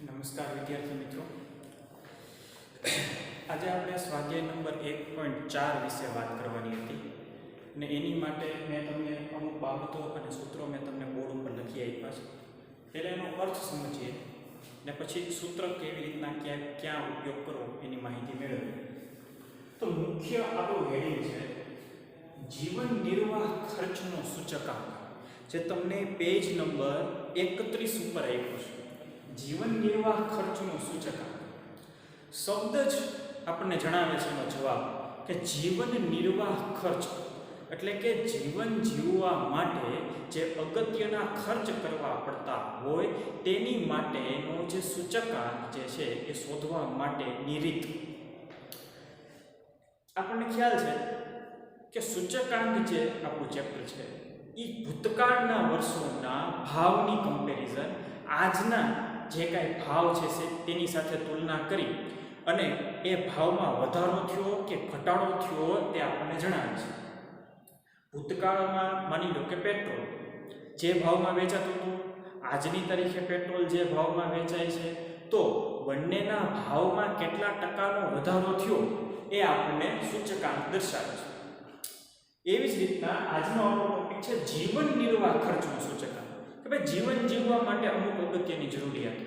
નમસ્કાર વિદ્યાર્થી મિત્રો, આજે આપણે સ્વાધ્યાય નંબર 1.4 વિશે વાત કરવાની હતી અને એની માટે મેં તમને અમુક બાબતો અને સૂત્રો મેં તમને બોર્ડ ઉપર લખી આપ્યા છે. પહેલાં એનો અર્થ સમજીએ ને પછી સૂત્ર કેવી રીતના ક્યાં ઉપયોગ કરવો એની માહિતી મેળવીએ. તો મુખ્ય આપણું હેડિંગ છે જીવન નિર્વાહ ખર્ચનો સૂચકાંક, જે તમને પેજ નંબર 31 ઉપર આપ્યો છે. જીવન નિર્વાહ ખર્ચનો સૂચકાંક શબ્દ જ આપણને જણાવે છે એનો જવાબ કે જીવન નિર્વાહ ખર્ચ એટલે કે જીવન જીવવા માટે જે અગત્યના ખર્ચ કરવા પડતા હોય તેની માટેનો જે સૂચકાંક જે છે એ શોધવા માટેની રીત. આપણને ખ્યાલ છે કે સૂચકાંક જે આપણું ચેપ્ટર છે એ ભૂતકાળના વર્ષોના ભાવની કમ્પેરિઝન આજના જે કાંઈ ભાવ છે તેની સાથે તુલના કરી અને એ ભાવમાં વધારો થયો કે ઘટાડો થયો તે આપણને જણાવે છે. ભૂતકાળમાં માની લો કે પેટ્રોલ જે ભાવમાં વેચાતું હતું, આજની તારીખે પેટ્રોલ જે ભાવમાં વેચાય છે, તો બંનેના ભાવમાં કેટલા ટકાનો વધારો થયો એ આપણને સૂચકાંક દર્શાવે છે. એવી જ રીતના આજનો આપણો ટોપિક છે જીવન નિર્વાહ ખર્ચનો સૂચકાંક. કે ભાઈ જીવન જીવવા માટે અમુક અગત્યની જરૂરિયાતો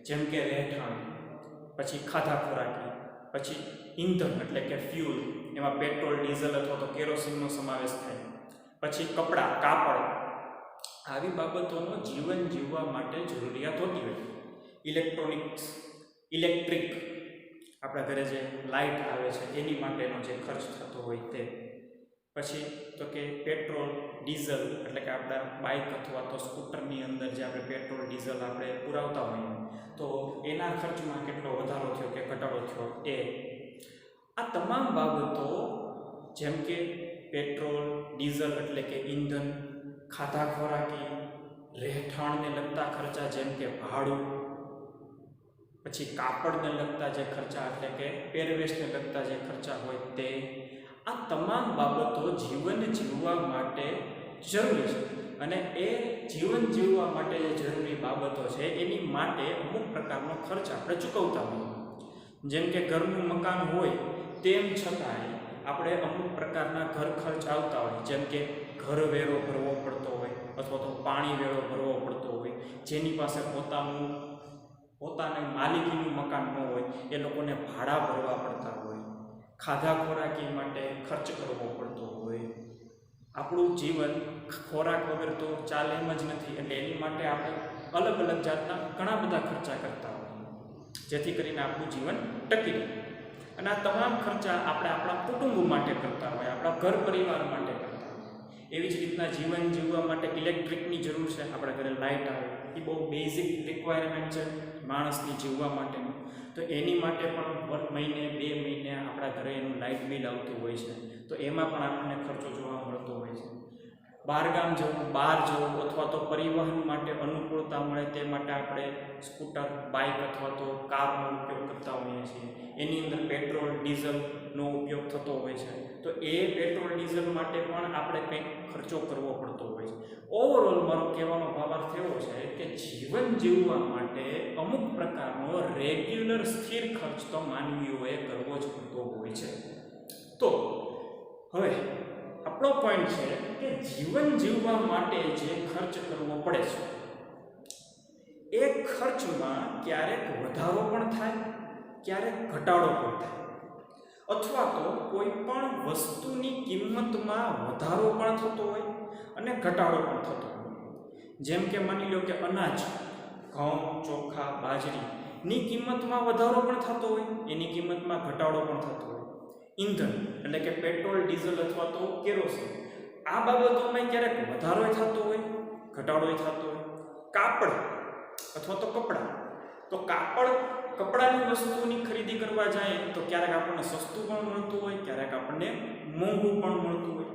જેમ કે રહેઠાણ, પછી ખાધા ખોરાકી, પછી ઈંધણ એટલે કે ફ્યુલ, એમાં પેટ્રોલ, ડીઝલ અથવા તો કેરોસીનનો સમાવેશ થાય, પછી કપડાં, કાપડ, આવી બાબતોનો જીવન જીવવા માટે જરૂરિયાત હોતી હોય. ઇલેક્ટ્રોનિક્સ, ઇલેક્ટ્રિક, આપણા ઘરે જે લાઇટ આવે છે એની માટેનો જે ખર્ચ થતો હોય તે, પછી તો કે પેટ્રોલ, ડીઝલ એટલે કે આપણા બાઇક અથવા તો સ્કૂટરની અંદર જે આપણે પેટ્રોલ ડીઝલ આપણે પુરાવતા હોઈએ તો એના ખર્ચમાં કેટલો વધારો થયો કે ઘટાડો થયો એ. આ તમામ બાબતો જેમ કે પેટ્રોલ, ડીઝલ એટલે કે ઈંધણ, ખાધા ખોરાકી, રહેઠાણને લગતા ખર્ચા જેમ કે ભાડું, પછી કાપડને લગતા જે ખર્ચા એટલે કે પહેરવેશને લગતા જે ખર્ચા હોય તે, આ તમામ બાબતો જીવન જીવવા માટે જરૂરી છે. અને એ જીવન જીવવા માટે જે જરૂરી બાબતો છે એની માટે અમુક પ્રકારનો ખર્ચ આપણે ચૂકવતા હોઈએ. જેમ કે ઘરનું મકાન હોય તેમ છતાંય આપણે અમુક પ્રકારના ઘર ખર્ચ આવતા હોય, જેમ કે ઘર વેરો ભરવો પડતો હોય અથવા તો પાણી વેરો ભરવો પડતો હોય. જેની પાસે પોતાને માલિકીનું મકાન ન હોય એ લોકોને ભાડા ભરવા પડતા હોય, ખાધા ખોરાકી માટે ખર્ચ કરવો પડતો હોય. આપણું જીવન ખોરાક વગર તો ચાલે એમ જ નથી, એટલે એની માટે આપણે અલગ અલગ જાતના ઘણા બધા ખર્ચા કરતા હોઈએ જેથી કરીને આપણું જીવન ટકી રહે. અને આ તમામ ખર્ચા આપણે આપણા કુટુંબ માટે કરતા હોય, આપણા ઘર પરિવાર માટે કરતા હોય. એવી જ રીતના જીવન જીવવા માટે ઇલેક્ટ્રિકની જરૂર છે. આપણા ઘરે લાઇટ આવે એ બહુ બેઝિક રિક્વાયરમેન્ટ છે માણસની જીવવા માટેનું. તો એની માટે પણ મહિને 2 મહિને આપણા ઘરે એનું લાઇટ બિલ આવતું હોય છે, તો એમાં પણ આપણને ખર્ચો જોવા મળતો હોય છે. બહારગામ જવું, બહાર જવું અથવા તો પરિવહન માટે અનુકૂળતા મળે તે માટે આપણે સ્કૂટર, બાઇક અથવા તો કારનો ઉપયોગ કરતા હોઈએ છીએ. એની અંદર પેટ્રોલ, ડીઝલનો ઉપયોગ થતો હોય છે, તો એ પેટ્રોલ ડીઝલ માટે પણ આપણે કંઈક ખર્ચો કરવો પડતો હોય છે. ઓવરઓલ મારો કહેવાનો ભાવાર્થ એવો છે કે જીવન જીવવા માટે અમુક પ્રકારનો રેગ્યુલર સ્થિર ખર્ચ તો માનવીઓએ કરવો જ પડતો હોય છે. તો હવે આપણો પોઈન્ટ છે કે જીવન જીવવા માટે જે ખર્ચ કરવો પડે છે એ ખર્ચમાં ક્યારેક વધારો પણ થાય, ક્યારેક ઘટાડો પણ થાય, અથવા તો કોઈ પણ વસ્તુની કિંમતમાં વધારો પણ થતો હોય અને ઘટાડો પણ થતો હોય. જેમ કે માની લો કે અનાજ, ઘઉં, ચોખા, બાજરીની કિંમતમાં વધારો પણ થતો હોય, એની કિંમતમાં ઘટાડો પણ થતો હોય. ઈંધણ એટલે કે પેટ્રોલ, ડીઝલ અથવા તો કેરોસીન, આ બાબતોમાં ક્યારેક વધારો થતો હોય, ઘટાડો થતો હોય. કાપડ અથવા તો કપડાં, તો કપડાની વસ્તુની ખરીદી કરવા જાય તો ક્યારેક આપણને સસ્તું પણ મળતું હોય, ક્યારેક આપણને મોંઘું પણ મળતું હોય.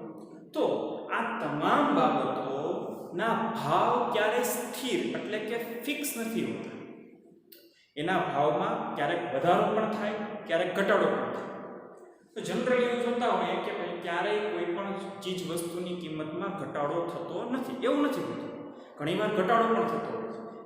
તો આ તમામ બાબતોના ભાવ ક્યારેય સ્થિર એટલે કે ફિક્સ નથી હોતા. એના ભાવમાં ક્યારેક વધારો પણ થાય, ક્યારેક ઘટાડો પણ થાય. તો જનરલી એવું જોતા હોય કે ભાઈ ક્યારેય કોઈ પણ ચીજ વસ્તુની કિંમતમાં ઘટાડો થતો નથી, એવું નથી હોતું. ઘણીવાર ઘટાડો પણ થતો હોય છે.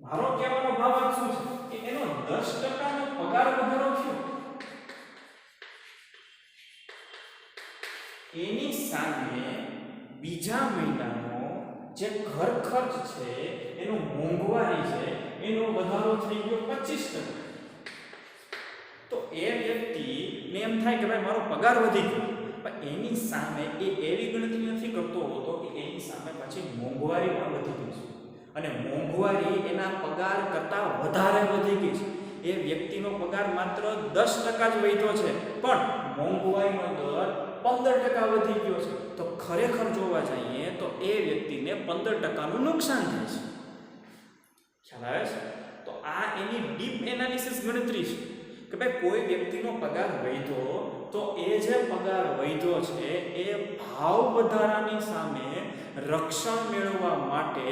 મારો કહેવાનો ભાવ આ શું છે કે એનો 10% નો પગાર વધારો થયો, એની સામે બીજા મહિનાનો જે ઘર ખર્ચ છે એનો મોંઘવારી છે એનો વધારો થઈ ગયો 25%. તો એ વ્યક્તિને એમ થાય કે ભાઈ મારો પગાર વધી ગયો, પણ એની સામે એ એવી ગણતરી નથી કરતો હોતો કે એની સામે પછી મોંઘવારી પણ વધી ગઈ છે અને મોંઘવારી એના પગાર કરતાં વધારે વધી ગઈ છે. એ વ્યક્તિનો પગાર માત્ર 10% જ વધ્યો છે પણ મોંઘવારીનો દર 15% વધી ગયો છે. તો ખરેખર જોવા જઈએ તો એ વ્યક્તિને 15%નું નુકસાન થાય છે. ખ્યાલ આવે છે? તો આ એની ડીપ એનાલિસિસ ગણતરી છે કે ભાઈ કોઈ વ્યક્તિનો પગાર વધ્યો તો એ જે પગાર વધ્યો છે એ ભાવ વધારાની સામે રક્ષણ મેળવવા માટે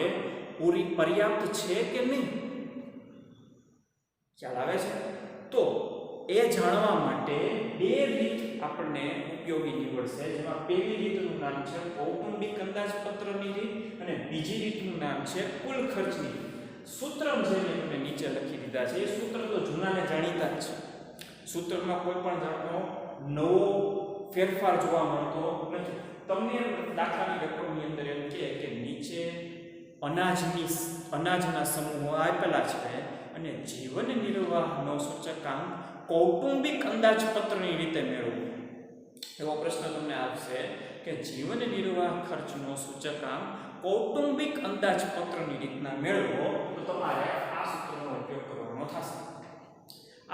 પૂરી પર્યાપ્ત છે કે નહીં. ખ્યાલ આવે છે? તો એ જાણવા માટે બે રીત આપણને ઉપયોગી નીવડશે, જેમાં પહેલી રીતનું નામ છે કૌટુંબિક અંદાજપત્રની રીત અને બીજી રીતનું નામ છે કુલ ખર્ચની રીત. સૂત્ર જે મેં તમને નીચે લખી દીધા છે એ સૂત્ર તો જૂનાને જાણીતા જ છે. સૂત્રમાં કોઈ પણ જાતનો નવો ફેરફાર જોવા મળતો નથી. તમને દાખલાની રકમની અંદર એમ કહે કે નીચે અનાજના સમૂહો આપેલા છે અને જીવન નિર્વાહનો સૂચકાંક કૌટુંબિક અંદાજપત્રની રીતે મેળવવો. એવો પ્રશ્ન તમને આવશે કે જીવન નિર્વાહ ખર્ચનો સૂચકાંક કૌટુંબિક અંદાજપત્રની રીતના મેળવો તો તમારે આ સૂત્રનો ઉપયોગ કરવાનો થશે.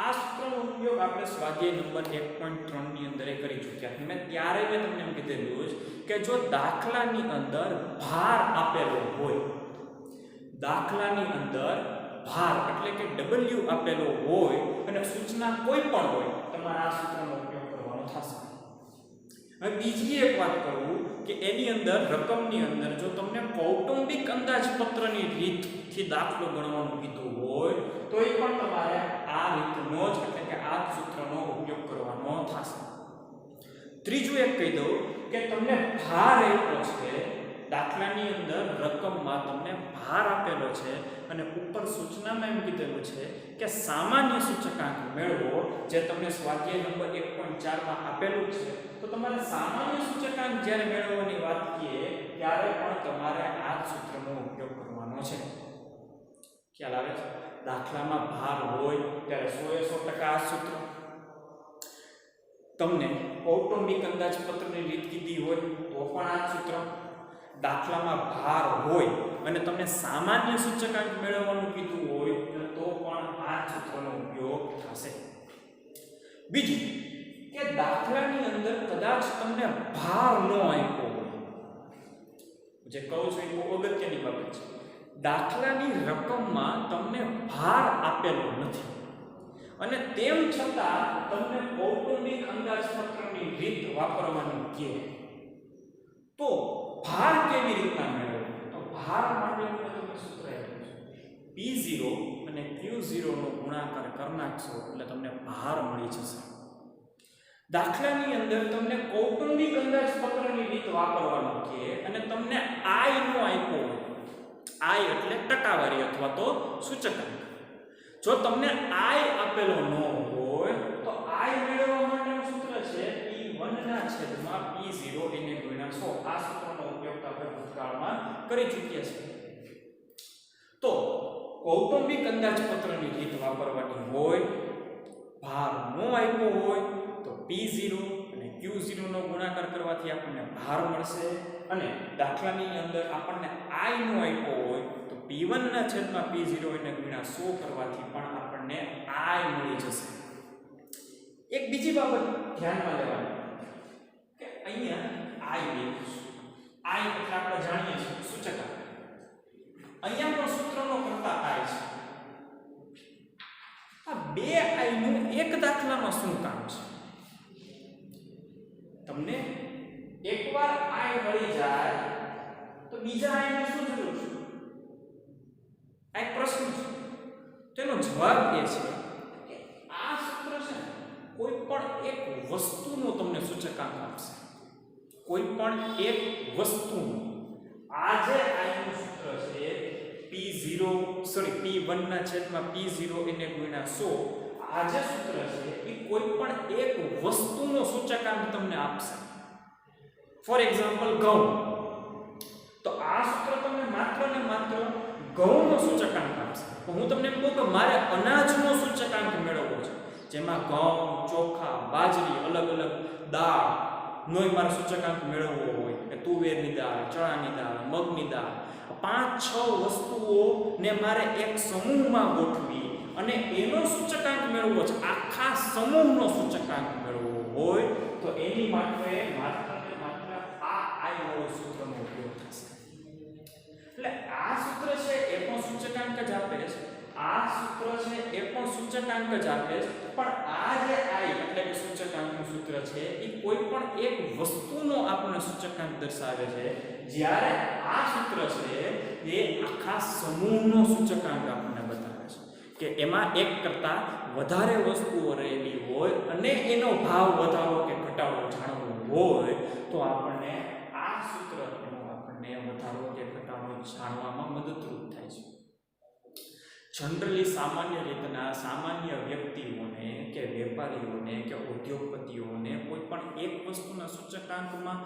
આ સૂત્રનો ઉપયોગ આપણે સ્વાધ્યાય નંબર 1.3 ની અંદર કરી ચૂક્યા. મેં ત્યારે તમને એમ કીધેલું કે જો દાખલાની અંદર ભાર આપેલો હોય, દાખલાની અંદર ભાર એટલે કે W આપેલો હોય અને સૂચના કોઈ પણ હોય, તમારે આ સૂત્રનો ઉપયોગ કરવાનો થશે. હવે બીજી એક વાત કરું કે એની અંદર રકમની અંદર જો તમને કૌટુંબિક અંદાજપત્રની રીતથી દાખલો ગણવાનું કીધું હોય તો એ પણ તમારે આ રીતનો જ એટલે કે આ સૂત્રનો ઉપયોગ કરવાનો થશે. ત્રીજું એક કહી દઉં કે તમને ભાર આપ્યો છે, દાખલાની અંદર રકમમાં તમને ભાર આપેલો છે અને ઉપર સૂચનામાં એમ કીધેલું છે કે સામાન્ય સૂચકાંક મેળવો, જે તમને સ્વાધ્યાય નંબર 1.4 માં આપેલું છે. તો તમારે સામાન્ય સૂચકાંક જ્યારે મેળવવાની વાત કીએ ત્યારે પણ તમારે આ સૂત્રનો ઉપયોગ કરવાનો છે. ખ્યાલ આવે છે? દાખલામાં ભાર હોય ત્યારે 100% આ સૂત્ર, તમને કૌટુંબિક અંદાજપત્રની રીત કીધી હોય તો પણ આ સૂત્ર, દાખલામાં ભાર હોય અને તમને સામાન્ય સૂચકાંક મેળવવાનું કીધું હોય તો પણ આ સૂત્રનો ઉપયોગ થશે. બીજું કે દાખલાની અંદર કદાચ તમને ભાર ન આપ્યો હોય, જે કહું છું એ બહુ અગત્યની બાબત છે. દાખલાની રકમમાં તમને ભાર આપેલો નથી અને તેમ છતાં તમને કૌટુંબિક અંદાજપત્રની રીત વાપરવાની કહે તો ભાર કેવી રીતના મેળવવો? તો ભાર માટેનું તમને સૂત્ર આપ્યું છે. P0 અને Q0 નો ગુણાકાર કરી નાખશો એટલે તમને ભાર મળી જશે. દાખલાની અંદર તમને કૌટુંબિક અંદાજપત્રની રીત વાપરવાનું કહે અને તમને I નો આપ્યો હોય, I એટલે ટકાવારી અથવા તો સૂચકાંક. જો તમને I આપેલો ન હોય તો I મેળવવા માટેનું સૂત્ર છે P1 ના છેદમાં P0 એને ગુણ્યા 100. આ સૂત્રનો ઉપયોગ આપણે ભૂતકાળમાં કરી ચૂક્યા છીએ. તો કૌટુંબિક અંદાજપત્રની રીત વાપરવાની હોય, ભાર ન આપ્યો હોય તો P0 અને Q0 નો ગુણાકાર કરવાથી આપણને ભાર મળશે અને દાખલાની અંદર આપણને I નો આપ્યો હોય તો P1 ના છેદમાં P0 એને ગુણ્યા 100 કરવાથી પણ આપણને I મળી જશે. એક બીજી બાબત ધ્યાનમાં લેવાની કે અહીંયા I લેવું છે. I એટલે આપણે જાણીએ છીએ સૂચકાંક. અહીંયા પણ સૂત્રનો કરતા I છે. આ બે I નું એક દાખલામાં શું કામ છે? તમને એકવાર I મળી જાય તો બીજા I ની શું જરૂર છે? આ એક પ્રશ્ન છે. તેનો જવાબ એ છે કે આ સૂત્ર છે કોઈ પણ એક વસ્તુનો તમને સૂચકાંક આપશે. કોઈ પણ એક વસ્તુનો. આ જે I નું સૂત્ર છે P1 ના છેદમાં P0 એને ગુણ્યા 100 આ જે સૂત્ર છે એ કોઈ પણ એક વસ્તુનો સૂચકાંક તમને આપશે. ફોર એક્ઝામ્પલ ઘઉં, તો આ સૂત્ર તમને માત્ર ને માત્ર ઘઉંનો સૂચકાંક આપશે. તો હું તમને એમ કહું કે મારે અનાજનો સૂચકાંક મેળવવો છે, જેમાં ઘઉં, ચોખા, બાજરી, અલગ અલગ દાળ નોય મારો સૂચકાંક મેળવવો હોય કે તુવેરની દાળ, ચણાની દાળ, મગની દાળ, 5-6 વસ્તુઓને મારે એક સમૂહમાં ગોઠવી અને એનો સૂચકાંક મેળવવો છે, આખા સમૂહનો સૂચકાંક મેળવવો હોય તો એની માટે માત્ર ને માત્ર આ આઈ સૂત્રનો ઉપયોગ થશે. એટલે આ સૂત્ર છે એ પણ સૂચકાંક જ આપે છે, આ સૂત્ર છે એ પણ સૂચકાંક જ આપે છે, પણ આ જે આઈ એટલે કે સૂચકાંકનું સૂત્ર છે એ કોઈ પણ એક વસ્તુનો આપણને સૂચકાંક દર્શાવે છે, જ્યારે આ સૂત્ર છે એ આખા સમૂહનો સૂચકાંક આપણને બતાવે છે કે એમાં એક કરતાં વધારે વસ્તુઓ રહેલી હોય અને એનો ભાવ વધારો કે ઘટાડો જાણવો હોય તો આપણને આ સૂત્ર એનો આપણને વધારો કે ઘટાડો જાણવામાં મદદરૂપ થાય છે. જનરલી સામાન્ય રીતના સામાન્ય વ્યક્તિઓને કે વેપારીઓને કે ઉદ્યોગપતિઓને કોઈ પણ એક વસ્તુના સૂચકાંકમાં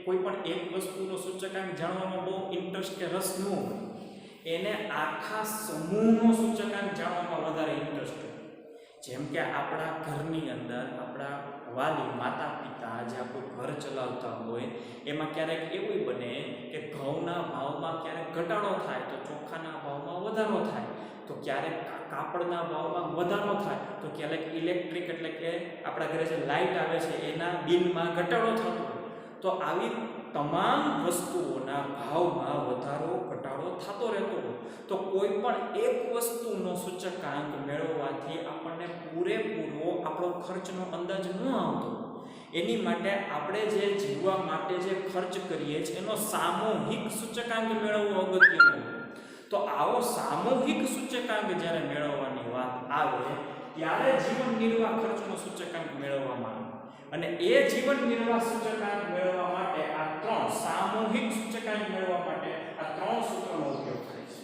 કોઈ પણ એક વસ્તુનો સૂચકાંક જાણવામાં બહુ ઇન્ટરેસ્ટ કે રસ ન હોય, એને આખા સમૂહનો સૂચકાંક જાણવામાં વધારે ઇન્ટરેસ્ટ હોય. જેમ કે આપણા ઘરની અંદર આપણા વાલી માતા પિતા જે આપણું ઘર ચલાવતા હોય એમાં ક્યારેક એવું બને કે ઘઉંના ભાવમાં ક્યારેક ઘટાડો થાય તો ચોખાના ભાવમાં વધારો થાય, તો ક્યારેક કાપડના ભાવમાં વધારો થાય તો ક્યારેક ઇલેક્ટ્રિક એટલે કે આપણા ઘરે જે લાઇટ આવે છે એના બિલમાં ઘટાડો થતો હોય. તો આવી તમામ વસ્તુઓના ભાવમાં વધારો ઘટાડો થતો રહેતો હોય તો કોઈ પણ એક વસ્તુનો સૂચકાંક મેળવવાથી આપણને પૂરેપૂરો આપણો ખર્ચનો અંદાજ ન આવતો. એની માટે આપણે જે જીવવા માટે જે ખર્ચ કરીએ છીએ એનો સામૂહિક સૂચકાંક મેળવવો અગત્યનો હોય. તો આવો સામૂહિક સૂચકાંક જ્યારે મેળવવાની વાત આવે ત્યારે જીવન નિર્વાહ ખર્ચનો સૂચકાંક મેળવવામાં આવે, અને એ જીવન નિર્વાહ સૂચકાંક મેળવવા માટે આ 3 સામૂહિક સૂચકાંક મેળવવા માટે આ 3 સૂત્રોનો ઉપયોગ થાય છે.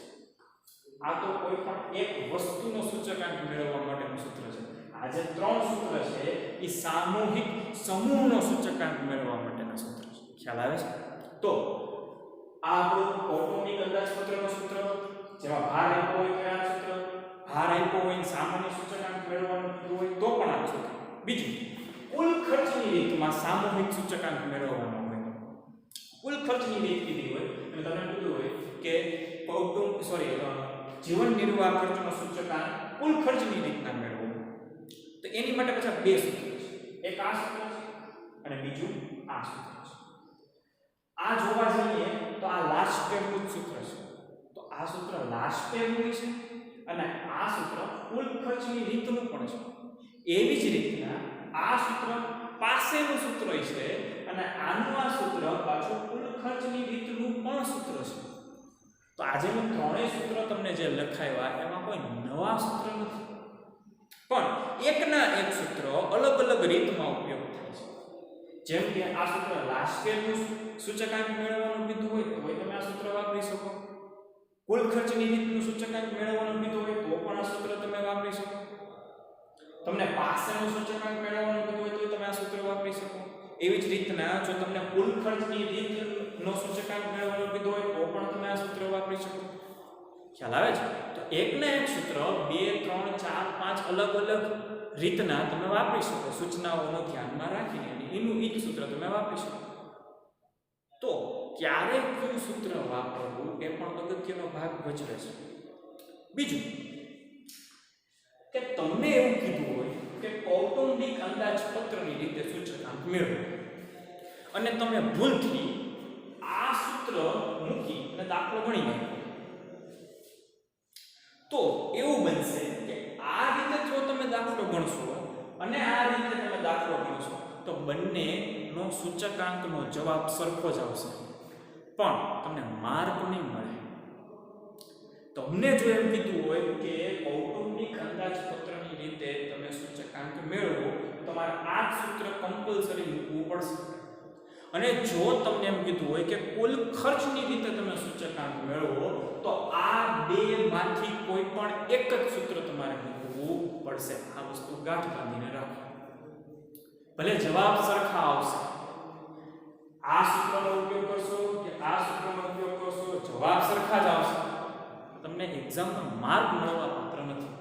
આ તો કોઈ પણ એક વસ્તુનો સૂચકાંક મેળવવા માટેનું સૂત્ર છે. આ જે 3 સૂત્ર છે એ સામૂહિક સમૂહનો સૂચકાંક મેળવવા માટેના સૂત્ર છે. ખ્યાલ આવે છે? તો આ આપણું કૌટુંબિક અંદાજપત્રનું સૂત્ર, જેમાં ભાર આપ્યો હોય તો આ સૂત્ર, ભાર આપ્યો હોય સામાન્ય સૂચકાંક મેળવવાનું કીધું હોય તો પણ આ સૂત્ર. બીજું, કુલ ખર્ચની રીતમાં સામૂહિક સૂચકાંક મેળવવાનો હોય. કુલ ખર્ચની રીત કીધી હોય અને તમને કીધું હોય કે જીવન નિર્વાહ ખર્ચનો સૂચકાંક કુલ ખર્ચની રીતના મેળવવો, તો એની માટે પછી 2 સૂત્ર છે. એક આ સૂત્ર છે અને બીજું આ સૂત્ર છે. આ જોવા જઈએ તો આ લાસ્ટ સ્ટેપનું સૂત્ર છે, તો આ સૂત્ર લાસ્ટ સ્ટેપનું છે અને આ સૂત્ર કુલ ખર્ચની રીતનું પણ છે. એવી જ રીતના આ સૂત્ર પાસેનું સૂત્ર છે અને આનું આ સૂત્ર પાછું કુલ ખર્ચની રીતનું પણ સૂત્ર છે. તો આજે મેં 3 સૂત્ર તમને જે લખાવ્યા એમાં કોઈ નવા સૂત્ર નથી, પણ એકના એક સૂત્ર અલગ અલગ રીતમાં ઉપયોગ થાય છે. જેમ કે આ સૂત્ર લાસ્ટ યરનું સૂચકાંક મેળવવાનું કીધું હોય તો તમે આ સૂત્ર વાપરી શકો. કુલ ખર્ચની રીતનું સૂચકાંક મેળવવાનું કીધું હોય તો પણ આ સૂત્ર તમે વાપરી શકો. તમને પાસેનું સૂચકાંક મેળવવાનું કીધું હોય તો તમે આ સૂત્ર વાપરી શકો. એવી જ રીતના જો તમને કુલ ખર્ચની રીતનો સૂચકાંક મેળવવાનું કીધું હોય તો પણ તમે આ સૂત્ર વાપરી શકો. ખ્યાલ આવે છે? તો એકના એક સૂત્ર 2, 3, 4, 5 અલગ અલગ રીતના તમે વાપરી શકો, સૂચનાઓનો ધ્યાનમાં રાખીને એનું એક સૂત્ર તમે વાપરી શકો. તો ક્યારે કયું સૂત્ર વાપરવું એ પણ અગત્યનો ભાગ ભજવે છે. બીજું કે તમને એવું કીધું હોય કે કૌટુંબિક અંદાજપત્રની રીતે સૂચકાંક મેળવો અને તમે ભૂલથી આ સૂત્ર મૂકી અને દાખલો ગણી નાખો, તો એવું બનશે કે આ રીતે જો તમે દાખલો ગણશો અને આ રીતે તમે દાખલો ગણશો તો બંનેનો સૂચકાંકનો જવાબ સરખો જ આવશે, પણ તમને માર્ક નહીં મળે. તમને જો એમ કીધું હોય કે કૌટુંબિક અંદાજપત્રની રીતે તમે સૂચકાંક મેળવો તમારે આ સૂત્ર કમ્પલસરી મૂકવું પડશે. અને જો તમને એમ કીધું હોય કે કુલ ખર્ચની રીતે તમે સૂચકાંક મેળવો તો આ બેમાંથી કોઈ પણ એક જ સૂત્ર તમારે મૂકવું પડશે. આ વસ્તુ ગાંઠ બાંધીને રાખો. ભલે જવાબ સરખા આવશે, આ સૂત્રનો ઉપયોગ કરશો કે આ સૂત્રનો ઉપયોગ કરશો, જવાબ સરખા જ આવશે. તમને એક્ઝામમાં માર્ક મળવા પાત્ર નથી.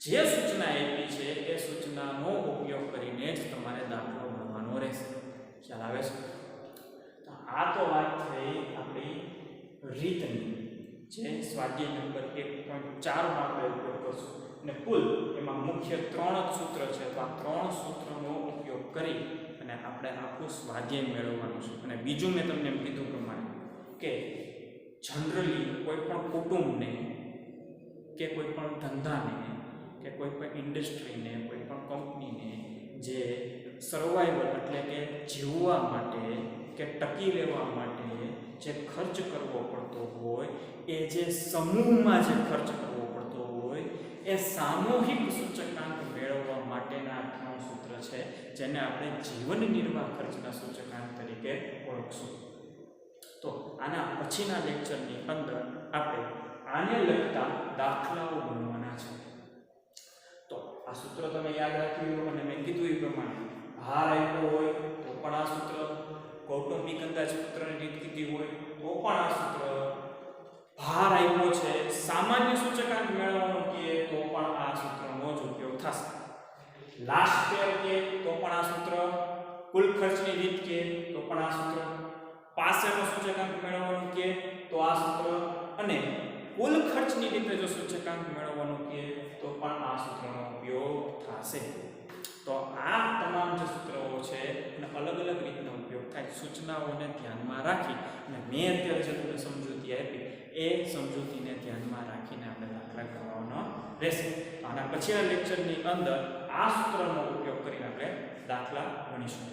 જે સૂચના આપી છે એ સૂચનાનો ઉપયોગ કરીને જ તમારે દાખલો ગણવાનો રહેશે. ખ્યાલ આવે છે? તો આ તો વાત થઈ આપણી રીતની, જે સ્વાધ્યાય નંબર 1.4 માં આપણે ઉપયોગ કરશું. અને કુલ એમાં મુખ્ય 3 જ સૂત્ર છે. તો આ 3 સૂત્રનો ઉપયોગ કરી અને આપણે આખું સ્વાધ્યાય મેળવવાનું છે. અને બીજું મેં તમને એમ કીધું પ્રમાણે કે જનરલી કોઈ પણ કુટુંબને કે કોઈ પણ ધંધાને કે કોઈ પણ ઇન્ડસ્ટ્રીને, કોઈ પણ કંપનીને જે સર્વાઈવલ એટલે કે જીવવા માટે કે ટકી રહેવા માટે જે ખર્ચ કરવો પડતો હોય, એ જે સમૂહમાં જે ખર્ચ કરવો પડતો હોય, એ સામૂહિક સૂચકાંક મેળવવા માટેના 3 સૂત્ર છે, જેને આપણે જીવન નિર્વાહ ખર્ચના સૂચકાંક તરીકે ઓળખશું. તો આના પછીના લેક્ચરની અંદર આપણે આને લગતા દાખલાઓ ગણવાના છે. તો આ સૂત્ર તમે યાદ રાખી લો. અને મેં કીધું એ પ્રમાણે ભાર આપ્યો હોય તો પણ આ સૂત્ર, કૌટુંબિક અંદાજપત્રની રીત કીધી હોય તો પણ આ સૂત્ર, ભાર આપ્યો છે, સામાન્ય સૂચકાંક મેળવવાનો કહે તો પણ આ સૂત્રનો જ ઉપયોગ થશે. લાસ્ટ પેર કે તો પણ આ સૂત્ર, કુલ ખર્ચની રીત કે તો પણ આ સૂત્ર, પાસેનો સૂચકાંક મેળવવાનો કે તો આ સૂત્ર, અને કુલ ખર્ચની રીતે જો સૂચકાંક મેળવવાનું કહે તો પણ આ સૂત્રનો ઉપયોગ થશે. તો આ તમામ જે સૂત્રો છે એને અલગ અલગ રીતનો ઉપયોગ થાય. સૂચનાઓને ધ્યાનમાં રાખી અને મેં અત્યારે જે તમને સમજૂતી આપી એ સમજૂતીને ધ્યાનમાં રાખીને આપણે દાખલા કરવાનો રહેશે. આના પછીના લેક્ચરની અંદર આ સૂત્રનો ઉપયોગ કરીને આપણે દાખલા ગણીશું.